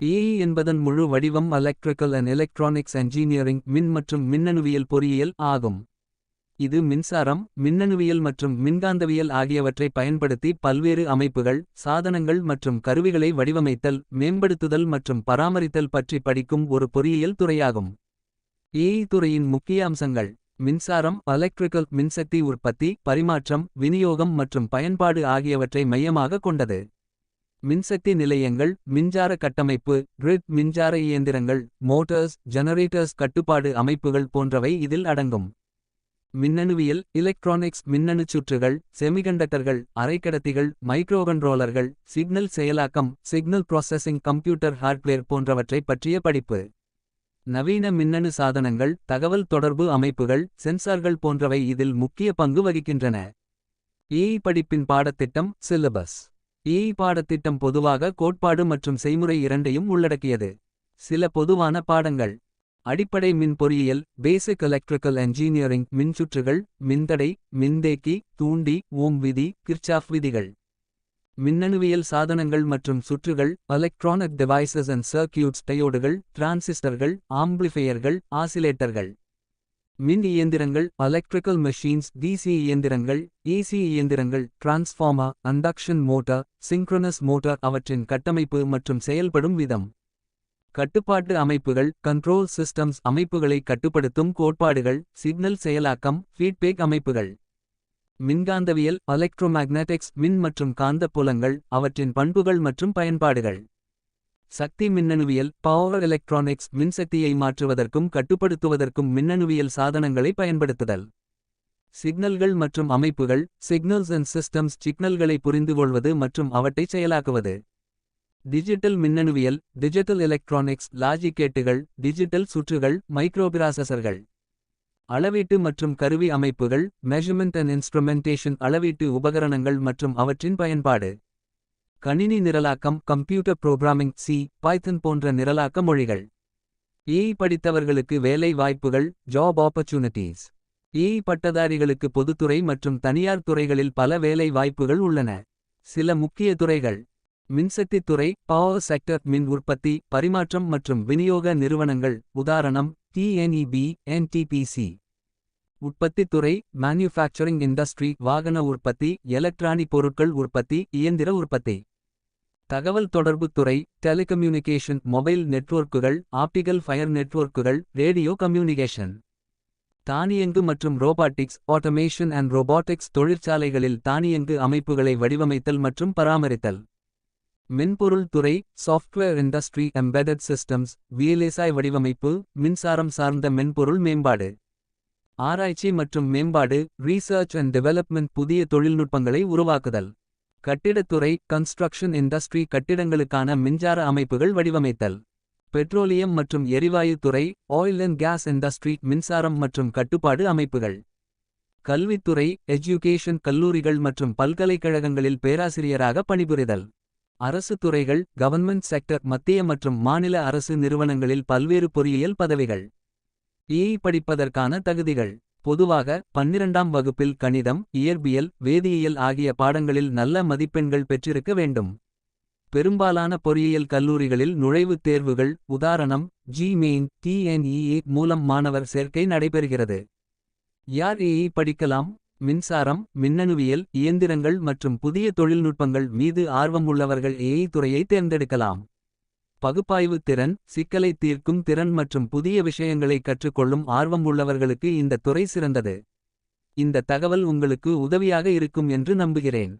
AE என்பதன் முழு வடிவம் எலக்ட்ரிக்கல் அண்ட் எலக்ட்ரானிக்ஸ் என்ஜினியரிங் மின் மற்றும் மின்னணுவியல் பொறியியல் ஆகும். இது மின்சாரம், மின்னணுவியல் மற்றும் மின்காந்தவியல் ஆகியவற்றை பயன்படுத்தி பல்வேறு அமைப்புகள், சாதனங்கள் மற்றும் கருவிகளை வடிவமைத்தல், மேம்படுத்துதல் மற்றும் பராமரித்தல் பற்றி படிக்கும் ஒரு பொறியியல் துறையாகும். ஏஇ துறையின் முக்கிய அம்சங்கள்: மின்சாரம் எலக்ட்ரிக்கல் மின்சக்தி உற்பத்தி, பரிமாற்றம், விநியோகம் மற்றும் பயன்பாடு ஆகியவற்றை மையமாக கொண்டது. மின்சக்தி நிலையங்கள், மின்சார கட்டமைப்பு, கிரிட், மின்சார இயந்திரங்கள், மோட்டார்ஸ், ஜெனரேட்டர்ஸ், கட்டுப்பாடு அமைப்புகள் போன்றவை இதில் அடங்கும். மின்னணுவியல் எலக்ட்ரானிக்ஸ், மின்னணு சுற்றுகள், செமிகண்டக்டர்கள், அரைக்கடத்திகள், மைக்ரோகண்ட்ரோலர்கள், சிக்னல் செயலாக்கம், சிக்னல் ப்ராசஸிங், கம்ப்யூட்டர் ஹார்ட்வேர் போன்றவற்றை பற்றிய படிப்பு. நவீன மின்னணு சாதனங்கள், தகவல் தொடர்பு அமைப்புகள், சென்சார்கள் போன்றவை இதில் முக்கிய பங்கு வகிக்கின்றன. ஏஇ படிப்பின் பாடத்திட்டம் சிலபஸ். ஏஇ பாடத்திட்டம் பொதுவாக கோட்பாடு மற்றும் செய்முறை இரண்டையும் உள்ளடக்கியது. சில பொதுவான பாடங்கள்: அடிப்படை மின் பொறியியல் பேசிக் எலக்ட்ரிக்கல் என்ஜினியரிங், மின்சுற்றுகள், மின்தடை, மின்தேக்கி, தூண்டி, ஓம் விதி, கிர்ச்சாஃப் விதிகள். மின்னணுவியல் சாதனங்கள் மற்றும் சுற்றுகள், எலக்ட்ரானிக் டிவைசஸ் அண்ட் சர்க்யூட்ஸ், டயோடுகள், டிரான்சிஸ்டர்கள், ஆம்பிளிஃபையர்கள், ஆசிலேட்டர்கள். மின் இயந்திரங்கள், எலக்ட்ரிக்கல் மெஷின்ஸ், டிசி இயந்திரங்கள், ஏசி இயந்திரங்கள், transformer, induction motor, synchronous motor, அவற்றின் கட்டமைப்பு மற்றும் செயல்படும் விதம். கட்டுப்பாட்டு அமைப்புகள், கண்ட்ரோல் சிஸ்டம்ஸ், அமைப்புகளை கட்டுப்படுத்தும் கோட்பாடுகள், சிக்னல் செயலாக்கம், ஃபீட்பேக் அமைப்புகள். மின்காந்தவியல் எலக்ட்ரோமேக்னெட்டிக்ஸ், மின் மற்றும் காந்த புலங்கள், அவற்றின் பண்புகள் மற்றும் பயன்பாடுகள். சக்தி மின்னணுவியல் பவர் எலக்ட்ரானிக்ஸ், மின்சக்தியை மாற்றுவதற்கும் கட்டுப்படுத்துவதற்கும் மின்னணுவியல் சாதனங்களை பயன்படுத்துதல். சிக்னல்கள் மற்றும் அமைப்புகள், சிக்னல்ஸ் அண்ட் சிஸ்டம்ஸ், சிக்னல்களை புரிந்துகொள்வது மற்றும் அவற்றை செயலாக்குவது. டிஜிட்டல் மின்னணுவியல் டிஜிட்டல் எலக்ட்ரானிக்ஸ், லாஜிக் கேட்டுகள், டிஜிட்டல் சுற்றுகள், மைக்ரோபிராசஸர்கள். அளவீட்டு மற்றும் கருவி அமைப்புகள், மெஷர்மென்ட் அண்ட் இன்ஸ்ட்ருமென்டேஷன், அளவீட்டு உபகரணங்கள் மற்றும் அவற்றின் பயன்பாடு. கணினி நிரலாக்கம், கம்ப்யூட்டர் புரோகிராமிங், சி, பைத்தன் போன்ற நிரலாக்க மொழிகள். ஏஇ படித்தவர்களுக்கு வேலை வாய்ப்புகள், ஜாப் ஆப்பர்ச்சுனிட்டீஸ். ஏஇ பட்டதாரிகளுக்கு பொதுத்துறை மற்றும் தனியார் துறைகளில் பல வேலை வாய்ப்புகள் உள்ளன. சில முக்கிய துறைகள்: மின்சக்தித் துறை பவர் செக்டர், மின் உற்பத்தி, பரிமாற்றம் மற்றும் விநியோக நிறுவனங்கள், உதாரணம் டிஎன்இபி, என்டிபிசி. உற்பத்தித் துறை மேனுஃபேக்சரிங் இண்டஸ்ட்ரி, வாகன உற்பத்தி, எலக்ட்ரானிக் பொருட்கள் உற்பத்தி, இயந்திர உற்பத்தி. தகவல் தொடர்புத் துறை டெலிகம்யூனிகேஷன், மொபைல் நெட்வொர்க்குகள், ஆப்டிகல் ஃபயர் நெட்வொர்க்குகள், ரேடியோ கம்யூனிகேஷன். தானியங்கு மற்றும் ரோபாட்டிக்ஸ், ஆட்டோமேஷன் அண்ட் ரோபாட்டிக்ஸ், தொழிற்சாலைகளில் தானியங்கு அமைப்புகளை வடிவமைத்தல் மற்றும் பராமரித்தல். மென்பொருள் துறை software industry, embedded systems, VLSI வடிவமைப்பு, மின்சாரம் சார்ந்த மென்பொருள் மேம்பாடு. ஆராய்ச்சி மற்றும் மேம்பாடு ரீசர்ச் அண்ட் டெவலப்மெண்ட், புதிய தொழில்நுட்பங்களை உருவாக்குதல். கட்டிடத்துறை கன்ஸ்ட்ரக்ஷன் இண்டஸ்ட்ரி, கட்டிடங்களுக்கான மின்சார அமைப்புகள் வடிவமைத்தல். பெட்ரோலியம் மற்றும் எரிவாயு துறை ஆயில் அண்ட் கேஸ் இண்டஸ்ட்ரி, மின்சாரம் மற்றும் கட்டுப்பாடு அமைப்புகள். கல்வித்துறை எஜுகேஷன், கல்லூரிகள் மற்றும் பல்கலைக்கழகங்களில் பேராசிரியராக பணிபுரிதல். அரசு துறைகள் கவர்ன்மெண்ட் செக்டர், மத்திய மற்றும் மாநில அரசு நிறுவனங்களில் பல்வேறு பொறியியல் பதவிகள். ஏஇ படிப்பதற்கான தகுதிகள்: பொதுவாக 12ஆம் வகுப்பில் கணிதம், இயற்பியல், வேதியியல் ஆகிய பாடங்களில் நல்ல மதிப்பெண்கள் பெற்றிருக்க வேண்டும். பெரும்பாலான பொறியியல் கல்லூரிகளில் நுழைவுத் தேர்வுகள், உதாரணம் ஜி-மெயின், டிஎன்இஏ மூலம் மாணவர் சேர்க்கை நடைபெறுகிறது. யார் ஏஇ படிக்கலாம்? மின்சாரம், மின்னணுவியல், இயந்திரங்கள் மற்றும் புதிய தொழில்நுட்பங்கள் மீது ஆர்வம் உள்ளவர்கள் ஏஇ துறையை தேர்ந்தெடுக்கலாம். பகுப்பாய்வு திறன், சிக்கலை தீர்க்கும் திறன் மற்றும் புதிய விஷயங்களை கற்றுக்கொள்ளும் ஆர்வம் உள்ளவர்களுக்கு இந்த துறை சிறந்தது. இந்த தகவல் உங்களுக்கு உதவியாக இருக்கும் என்று நம்புகிறேன்.